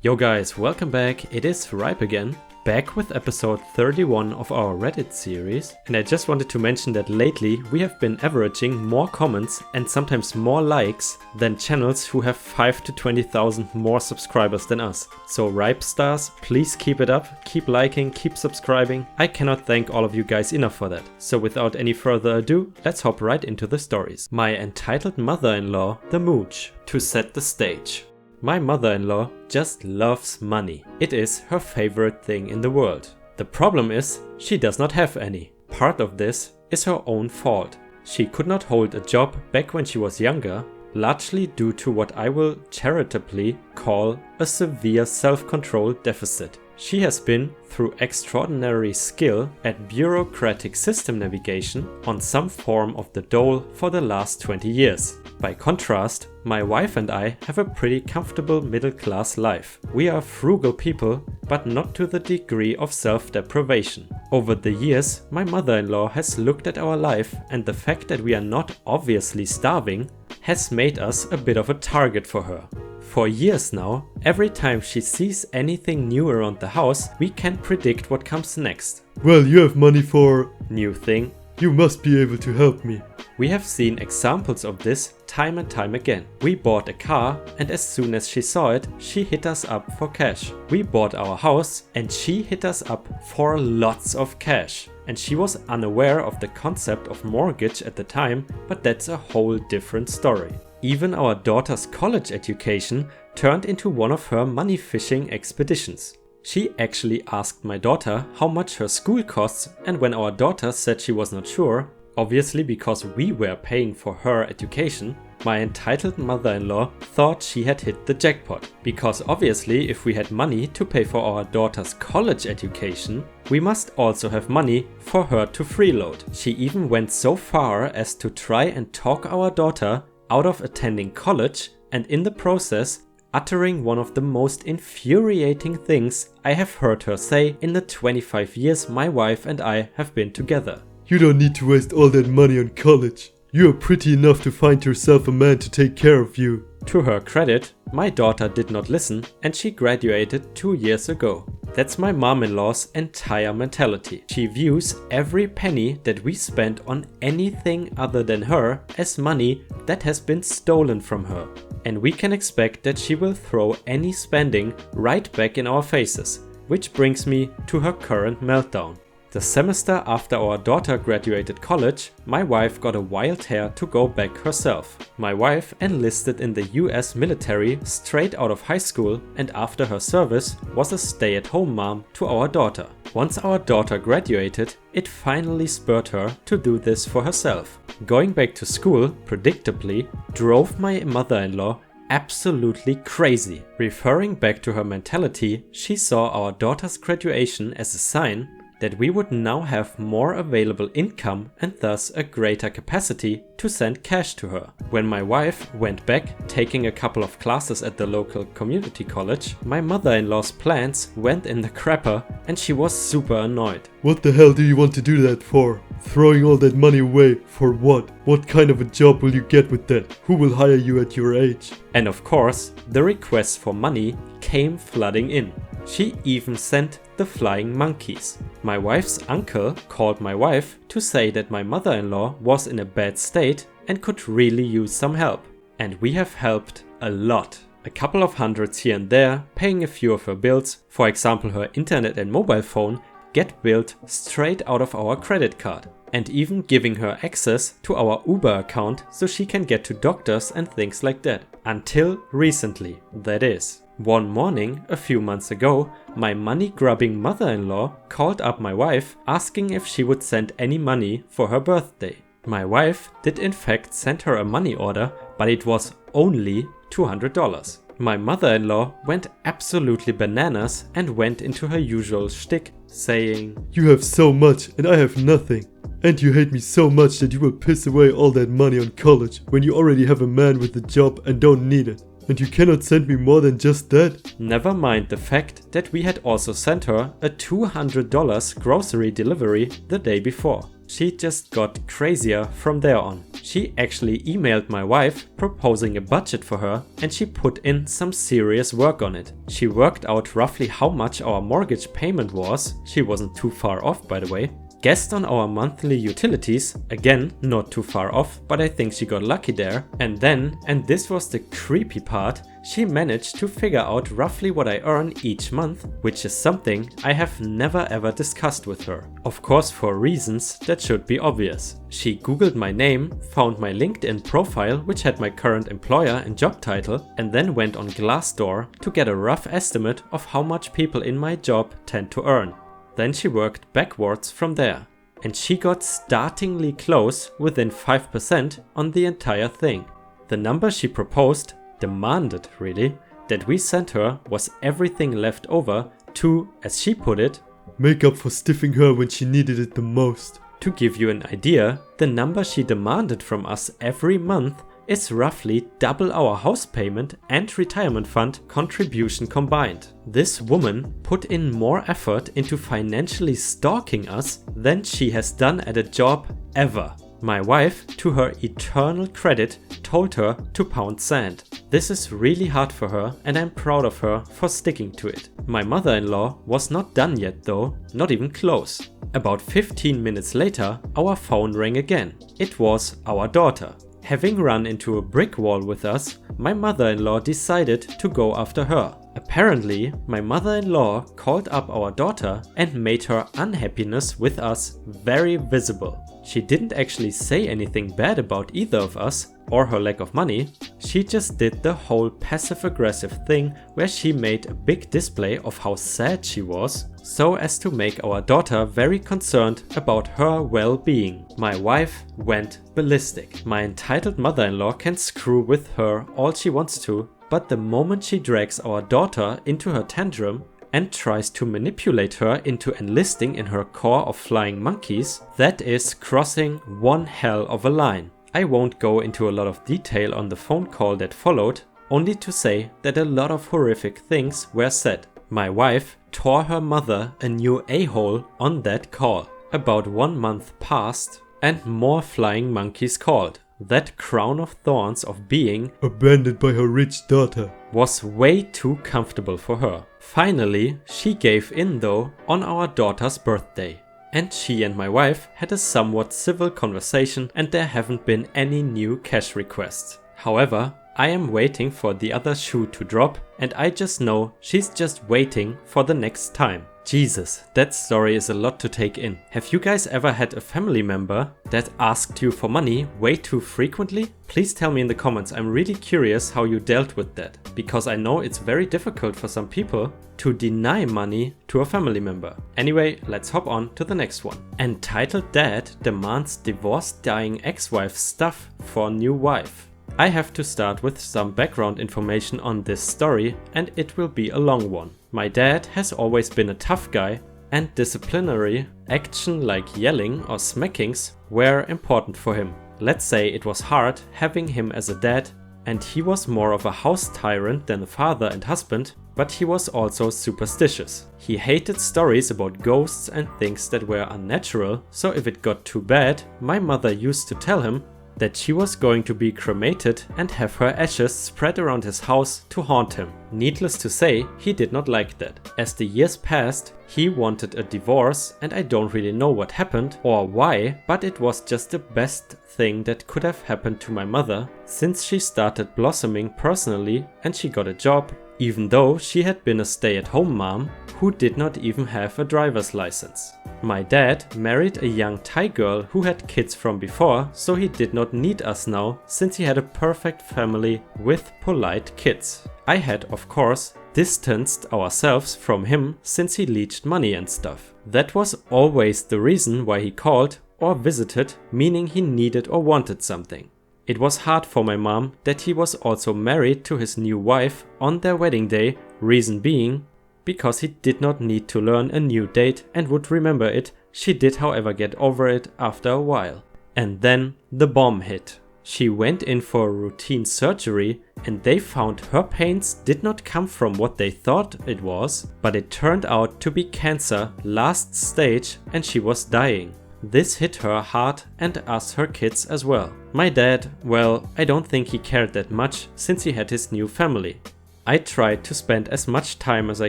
Yo guys, welcome back. It is Ripe again, back with episode 31 of our Reddit series. And I just wanted to mention that lately we have been averaging more comments and sometimes more likes than channels who have 5 to 20,000 more subscribers than us. So Ripe stars, please keep it up, keep liking, keep subscribing. I cannot thank all of you guys enough for that. So without any further ado, let's hop right into the stories. My entitled mother-in-law, the Mooch. To set the stage. My mother-in-law just loves money. It is her favorite thing in the world. The problem is, she does not have any. Part of this is her own fault. She could not hold a job back when she was younger, largely due to what I will charitably call a severe self-control deficit. She has been, through extraordinary skill at bureaucratic system navigation, on some form of the dole for the last 20 years. By contrast, my wife and I have a pretty comfortable middle-class life. We are frugal people, but not to the degree of self-deprivation. Over the years, my mother-in-law has looked at our life, and the fact that we are not obviously starving has made us a bit of a target for her. For years now, every time she sees anything new around the house, we can predict what comes next. Well, you have money for... New thing. You must be able to help me. We have seen examples of this time and time again. We bought a car, and as soon as she saw it, she hit us up for cash. We bought our house, and she hit us up for lots of cash. And she was unaware of the concept of mortgage at the time, but that's a whole different story. Even our daughter's college education turned into one of her money fishing expeditions. She actually asked my daughter how much her school costs, and when our daughter said she was not sure, obviously because we were paying for her education, my entitled mother-in-law thought she had hit the jackpot. Because obviously if we had money to pay for our daughter's college education, we must also have money for her to freeload. She even went so far as to try and talk our daughter out of attending college, and in the process uttering one of the most infuriating things I have heard her say in the 25 years my wife and I have been together. You don't need to waste all that money on college. You are pretty enough to find yourself a man to take care of you. To her credit, my daughter did not listen, and she graduated 2 years ago. That's my mom-in-law's entire mentality. She views every penny that we spend on anything other than her as money that has been stolen from her. And we can expect that she will throw any spending right back in our faces. Which brings me to her current meltdown. The semester after our daughter graduated college, my wife got a wild hair to go back herself. My wife enlisted in the US military straight out of high school, and after her service was a stay-at-home mom to our daughter. Once our daughter graduated, it finally spurred her to do this for herself. Going back to school, predictably, drove my mother-in-law absolutely crazy. Referring back to her mentality, she saw our daughter's graduation as a sign that we would now have more available income and thus a greater capacity to send cash to her. When my wife went back, taking a couple of classes at the local community college, my mother-in-law's plans went in the crapper and she was super annoyed. What the hell do you want to do that for? Throwing all that money away for what? What kind of a job will you get with that? Who will hire you at your age? And of course, the requests for money came flooding in. She even sent the flying monkeys. My wife's uncle called my wife to say that my mother-in-law was in a bad state and could really use some help. And we have helped a lot. A couple of hundreds here and there, paying a few of her bills, for example her internet and mobile phone, get billed straight out of our credit card. And even giving her access to our Uber account so she can get to doctors and things like that. Until recently, that is. One morning, a few months ago, my money-grubbing mother-in-law called up my wife asking if she would send any money for her birthday. My wife did in fact send her a money order, but it was only $200. My mother-in-law went absolutely bananas and went into her usual shtick, saying, You have so much and I have nothing. And you hate me so much that you will piss away all that money on college when you already have a man with a job and don't need it. And you cannot send me more than just that? Never mind the fact that we had also sent her a $200 grocery delivery the day before. She just got crazier from there on. She actually emailed my wife proposing a budget for her, and she put in some serious work on it. She worked out roughly how much our mortgage payment was. She wasn't too far off, by the way. Guessed on our monthly utilities, again not too far off, but I think she got lucky there. And then, and this was the creepy part, she managed to figure out roughly what I earn each month, which is something I have never ever discussed with her. Of course, for reasons that should be obvious. She googled my name, found my LinkedIn profile which had my current employer and job title, and then went on Glassdoor to get a rough estimate of how much people in my job tend to earn. Then she worked backwards from there, and she got startlingly close, within 5% on the entire thing. The number she proposed, demanded really, that we sent her was everything left over to, as she put it, make up for stiffing her when she needed it the most. To give you an idea, the number she demanded from us every month is roughly double our house payment and retirement fund contribution combined. This woman put in more effort into financially stalking us than she has done at a job ever. My wife, to her eternal credit, told her to pound sand. This is really hard for her, and I'm proud of her for sticking to it. My mother-in-law was not done yet though, not even close. About 15 minutes later, our phone rang again. It was our daughter. Having run into a brick wall with us, my mother-in-law decided to go after her. Apparently, my mother-in-law called up our daughter and made her unhappiness with us very visible. She didn't actually say anything bad about either of us or her lack of money. She just did the whole passive-aggressive thing where she made a big display of how sad she was, so as to make our daughter very concerned about her well-being. My wife went ballistic. My entitled mother-in-law can screw with her all she wants to, but the moment she drags our daughter into her tantrum and tries to manipulate her into enlisting in her corps of flying monkeys, that is crossing one hell of a line. I won't go into a lot of detail on the phone call that followed, only to say that a lot of horrific things were said. My wife tore her mother a new a-hole on that call. About 1 month passed and more flying monkeys called. That crown of thorns of being abandoned by her rich daughter was way too comfortable for her. Finally, she gave in though on our daughter's birthday. And she and my wife had a somewhat civil conversation, and there haven't been any new cash requests. However, I am waiting for the other shoe to drop, and I just know she's just waiting for the next time. Jesus, that story is a lot to take in. Have you guys ever had a family member that asked you for money way too frequently? Please tell me in the comments. I'm really curious how you dealt with that, because I know it's very difficult for some people to deny money to a family member. Anyway, let's hop on to the next one. Entitled Dad demands divorced dying ex-wife stuff for new wife. I have to start with some background information on this story, and it will be a long one. My dad has always been a tough guy, and disciplinary action like yelling or smackings were important for him. Let's say it was hard having him as a dad, and he was more of a house tyrant than a father and husband, but he was also superstitious. He hated stories about ghosts and things that were unnatural, so if it got too bad, my mother used to tell him that she was going to be cremated and have her ashes spread around his house to haunt him. Needless to say, he did not like that. As the years passed, he wanted a divorce, and I don't really know what happened or why, but it was just the best thing that could have happened to my mother, since she started blossoming personally and she got a job, even though she had been a stay-at-home mom who did not even have a driver's license. My dad married a young Thai girl who had kids from before, so he did not need us now, since he had a perfect family with polite kids. I had, of course, distanced ourselves from him since he leached money and stuff. That was always the reason why he called or visited, meaning he needed or wanted something. It was hard for my mom that he was also married to his new wife on their wedding day, reason being, because he did not need to learn a new date and would remember it. She did, however, get over it after a while. And then the bomb hit. She went in for a routine surgery, and they found her pains did not come from what they thought it was, but it turned out to be cancer, last stage, and she was dying. This hit her hard and us her kids as well. My dad, well, I don't think he cared that much since he had his new family. I tried to spend as much time as I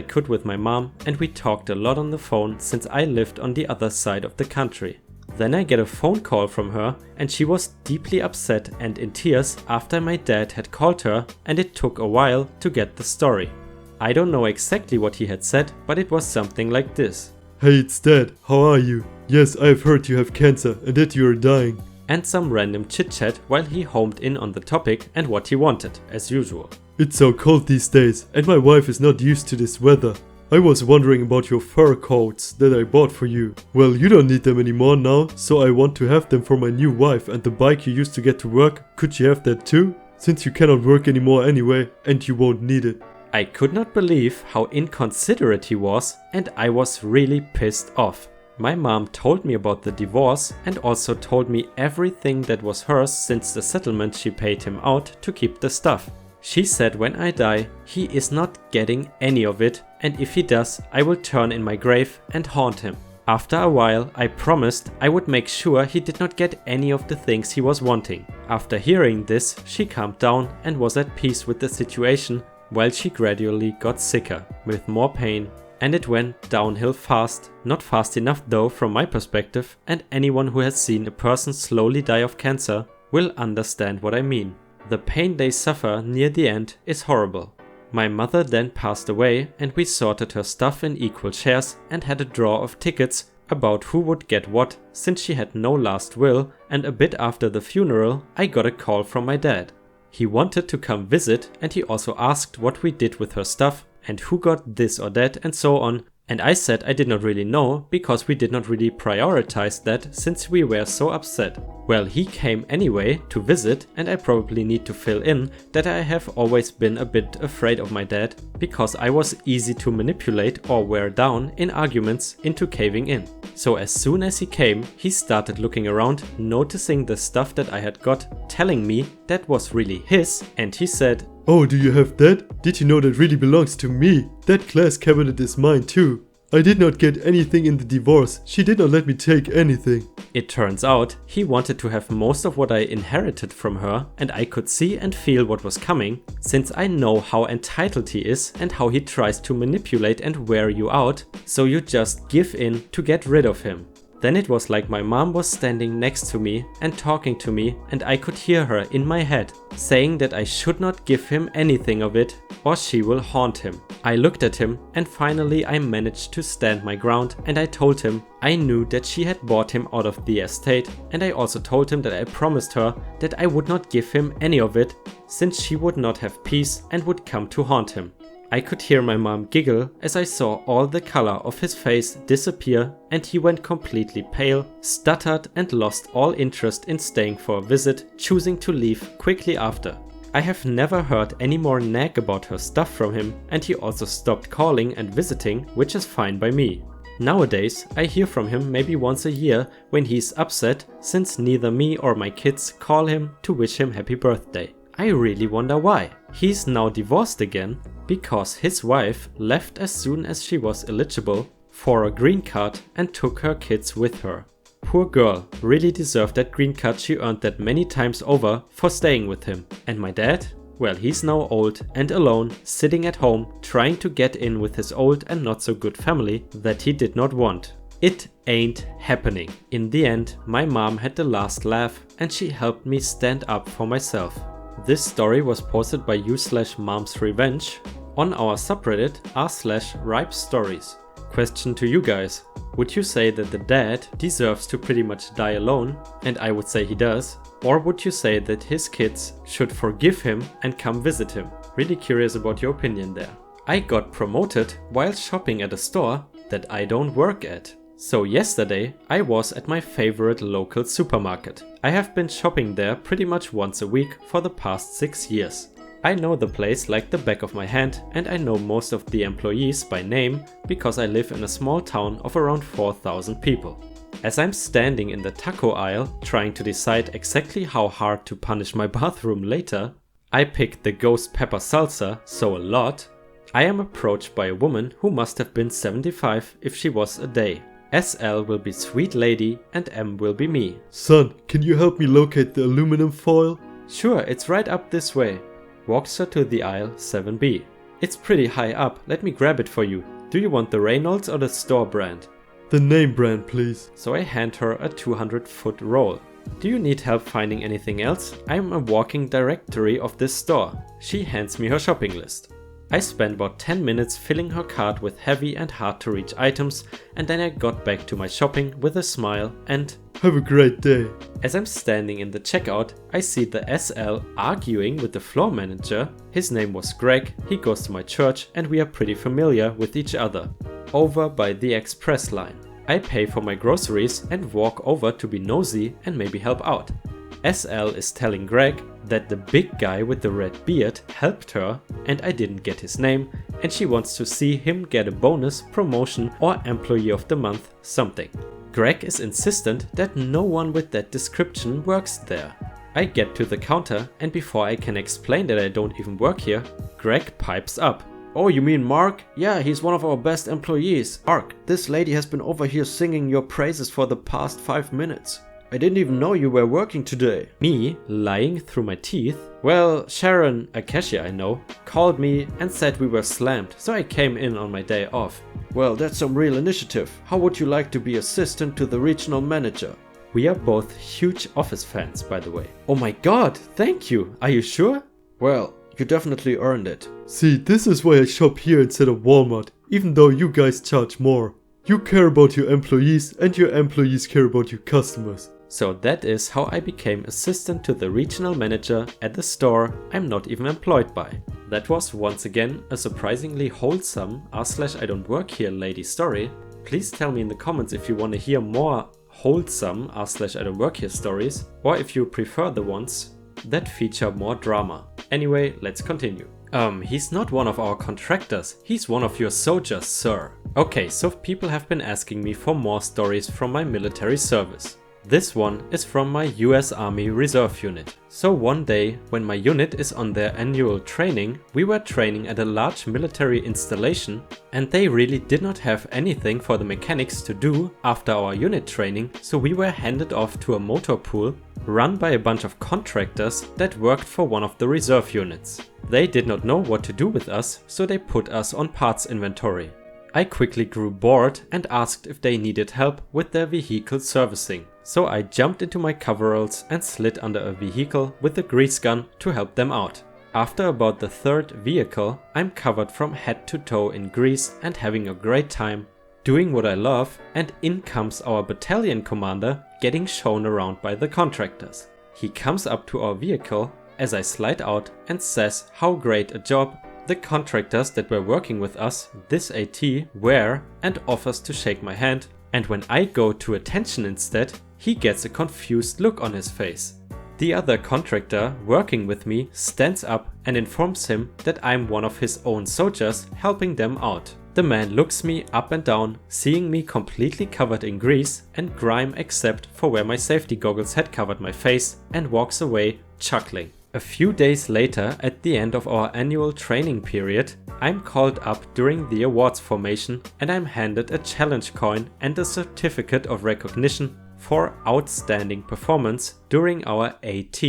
could with my mom and we talked a lot on the phone since I lived on the other side of the country. Then I get a phone call from her and she was deeply upset and in tears after my dad had called her and it took a while to get the story. I don't know exactly what he had said, but it was something like this. Hey, it's Dad, how are you? Yes, I have heard you have cancer and that you are dying. And some random chit chat while he homed in on the topic and what he wanted, as usual. It's so cold these days and my wife is not used to this weather. I was wondering about your fur coats that I bought for you. Well, you don't need them anymore now, so I want to have them for my new wife, and the bike you used to get to work, could you have that too? Since you cannot work anymore anyway, and you won't need it. I could not believe how inconsiderate he was, and I was really pissed off. My mom told me about the divorce and also told me everything that was hers since the settlement she paid him out to keep the stuff. She said when I die, he is not getting any of it, and if he does, I will turn in my grave and haunt him. After a while, I promised I would make sure he did not get any of the things he was wanting. After hearing this, she calmed down and was at peace with the situation, while she gradually got sicker, with more pain, and it went downhill fast, not fast enough though from my perspective, and anyone who has seen a person slowly die of cancer will understand what I mean. The pain they suffer near the end is horrible. My mother then passed away and we sorted her stuff in equal shares and had a draw of tickets about who would get what since she had no last will, and a bit after the funeral I got a call from my dad. He wanted to come visit and he also asked what we did with her stuff and who got this or that and so on, and I said I did not really know because we did not really prioritize that since we were so upset. Well, he came anyway to visit and I probably need to fill in that I have always been a bit afraid of my dad because I was easy to manipulate or wear down in arguments into caving in. So as soon as he came, he started looking around, noticing the stuff that I had got, telling me that was really his, and he said, "Oh, do you have that? Did you know that really belongs to me? That glass cabinet is mine too. I did not get anything in the divorce. She did not let me take anything." It turns out he wanted to have most of what I inherited from her, and I could see and feel what was coming, since I know how entitled he is and how he tries to manipulate and wear you out, so you just give in to get rid of him. Then it was like my mom was standing next to me and talking to me, and I could hear her in my head saying that I should not give him anything of it or she will haunt him. I looked at him and finally I managed to stand my ground, and I told him I knew that she had bought him out of the estate, and I also told him that I promised her that I would not give him any of it since she would not have peace and would come to haunt him. I could hear my mom giggle as I saw all the color of his face disappear, and he went completely pale, stuttered and lost all interest in staying for a visit, choosing to leave quickly after. I have never heard any more nag about her stuff from him, and he also stopped calling and visiting, which is fine by me. Nowadays, I hear from him maybe once a year when he's upset, since neither me or my kids call him to wish him happy birthday. I really wonder why. He's now divorced again because his wife left as soon as she was eligible for a green card and took her kids with her. Poor girl, really deserved that green card. She earned that many times over for staying with him. And my dad? Well, he's now old and alone, sitting at home, trying to get in with his old and not so good family that he did not want. It ain't happening. In the end, my mom had the last laugh and she helped me stand up for myself. This story was posted by u/momsrevenge on our subreddit r/ripestories. Question to you guys: would you say that the dad deserves to pretty much die alone? And I would say he does. Or would you say that his kids should forgive him and come visit him? Really curious about your opinion there. I got promoted while shopping at a store that I don't work at. So yesterday I was at my favorite local supermarket. I have been shopping there pretty much once a week for the past 6 years. I know the place like the back of my hand, and I know most of the employees by name because I live in a small town of around 4,000 people. As I'm standing in the taco aisle trying to decide exactly how hard to punish my bathroom later, I picked the ghost pepper salsa so a lot. I am approached by a woman who must have been 75 if she was a day. SL will be Sweet Lady and M will be me. Son, can you help me locate the aluminum foil? Sure, it's right up this way. Walks her to the aisle 7B. It's pretty high up, let me grab it for you. Do you want the Reynolds or the store brand? The name brand, please. So I hand her a 200-foot roll. Do you need help finding anything else? I'm a walking directory of this store. She hands me her shopping list. I spent about 10 minutes filling her cart with heavy and hard to reach items, and then I got back to my shopping with a smile and have a great day. As I'm standing in the checkout, I see the SL arguing with the floor manager. His name was Greg, he goes to my church and we are pretty familiar with each other. Over by the express line. I pay for my groceries and walk over to be nosy and maybe help out. SL is telling Greg that the big guy with the red beard helped her and I didn't get his name, and she wants to see him get a bonus, promotion or employee of the month something. Greg is insistent that no one with that description works there. I get to the counter and before I can explain that I don't even work here, Greg pipes up. Oh, you mean Mark? Yeah, he's one of our best employees. Mark, this lady has been over here singing your praises for the past 5 minutes. I didn't even know you were working today. Me, lying through my teeth. Well, Sharon, a cashier I know, called me and said we were slammed, so I came in on my day off. Well, that's some real initiative. How would you like to be assistant to the regional manager? We are both huge Office fans, by the way. Oh my god, thank you. Are you sure? Well, you definitely earned it. See, this is why I shop here instead of Walmart, even though you guys charge more. You care about your employees and your employees care about your customers. So that is how I became assistant to the regional manager at the store I'm not even employed by. That was once again a surprisingly wholesome r/I don't work here lady story. Please tell me in the comments if you want to hear more wholesome r/I don't work here stories, or if you prefer the ones that feature more drama. Anyway, let's continue. He's not one of our contractors, he's one of your soldiers, sir. Okay, so people have been asking me for more stories from my military service. This one is from my US Army Reserve unit. So one day, when my unit is on their annual training, we were training at a large military installation and they really did not have anything for the mechanics to do after our unit training, so we were handed off to a motor pool run by a bunch of contractors that worked for one of the reserve units. They did not know what to do with us, so they put us on parts inventory. I quickly grew bored and asked if they needed help with their vehicle servicing. So I jumped into my coveralls and slid under a vehicle with a grease gun to help them out. After about the third vehicle, I'm covered from head to toe in grease and having a great time, doing what I love, and in comes our battalion commander getting shown around by the contractors. He comes up to our vehicle as I slide out and says how great a job the contractors that were working with us, this AT, were, and offers to shake my hand, and when I go to attention instead, he gets a confused look on his face. The other contractor working with me stands up and informs him that I'm one of his own soldiers helping them out. The man looks me up and down, seeing me completely covered in grease and grime except for where my safety goggles had covered my face, and walks away chuckling. A few days later, at the end of our annual training period, I'm called up during the awards formation and I'm handed a challenge coin and a certificate of recognition for outstanding performance during our AT.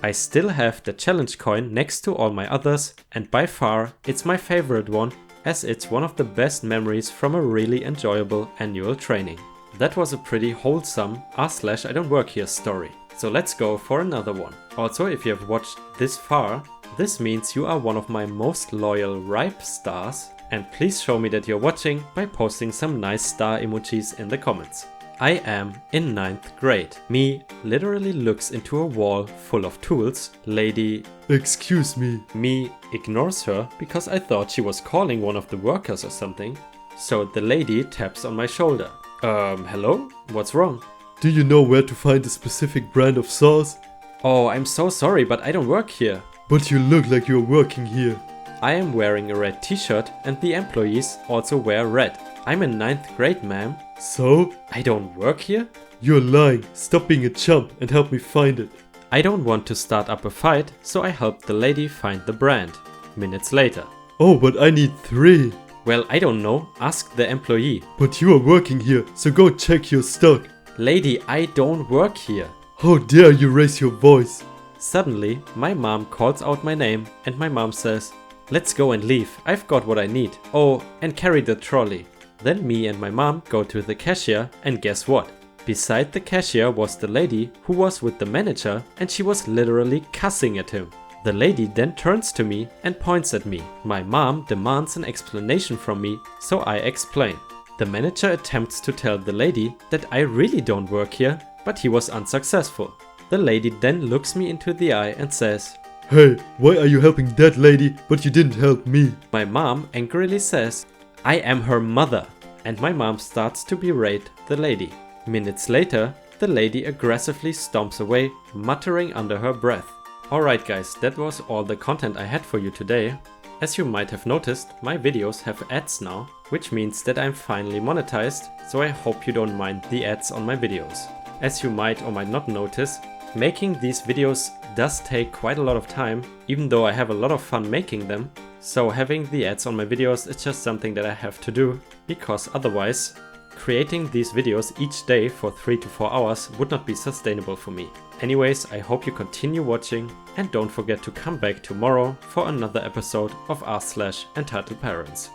I still have the challenge coin next to all my others, and by far it's my favorite one, as it's one of the best memories from a really enjoyable annual training. That was a pretty wholesome r/I don't work here story. So let's go for another one. Also, if you have watched this far, this means you are one of my most loyal ripe stars, and please show me that you're watching by posting some nice star emojis in the comments. I am in 9th grade. Me literally looks into a wall full of tools. Lady, excuse me. Me ignores her because I thought she was calling one of the workers or something. So the lady taps on my shoulder. Hello? What's wrong? Do you know where to find a specific brand of sauce? Oh, I'm so sorry, but I don't work here. But you look like you're working here. I am wearing a red t-shirt and the employees also wear red. I'm in 9th grade, ma'am. So? I don't work here? You're lying. Stop being a chump and help me find it. I don't want to start up a fight, so I help the lady find the brand. Minutes later. Oh, but I need 3. Well, I don't know, ask the employee. But you are working here, so go check your stock. Lady, I don't work here. How dare you raise your voice? Suddenly, my mom calls out my name and my mom says, let's go and leave, I've got what I need. Oh, and carry the trolley. Then me and my mom go to the cashier and guess what? Beside the cashier was the lady who was with the manager and she was literally cussing at him. The lady then turns to me and points at me. My mom demands an explanation from me, so I explain. The manager attempts to tell the lady that I really don't work here, but he was unsuccessful. The lady then looks me into the eye and says, Hey, why are you helping that lady, but you didn't help me? My mom angrily says, I am her mother. And my mom starts to berate the lady. Minutes later, the lady aggressively stomps away, muttering under her breath. Alright guys, that was all the content I had for you today. As you might have noticed, my videos have ads now, which means that I'm finally monetized, so I hope you don't mind the ads on my videos. As you might or might not notice, making these videos does take quite a lot of time, even though I have a lot of fun making them. So having the ads on my videos is just something that I have to do, because otherwise creating these videos each day for 3 to 4 hours would not be sustainable for me. Anyways, I hope you continue watching and don't forget to come back tomorrow for another episode of r/EntitledParents.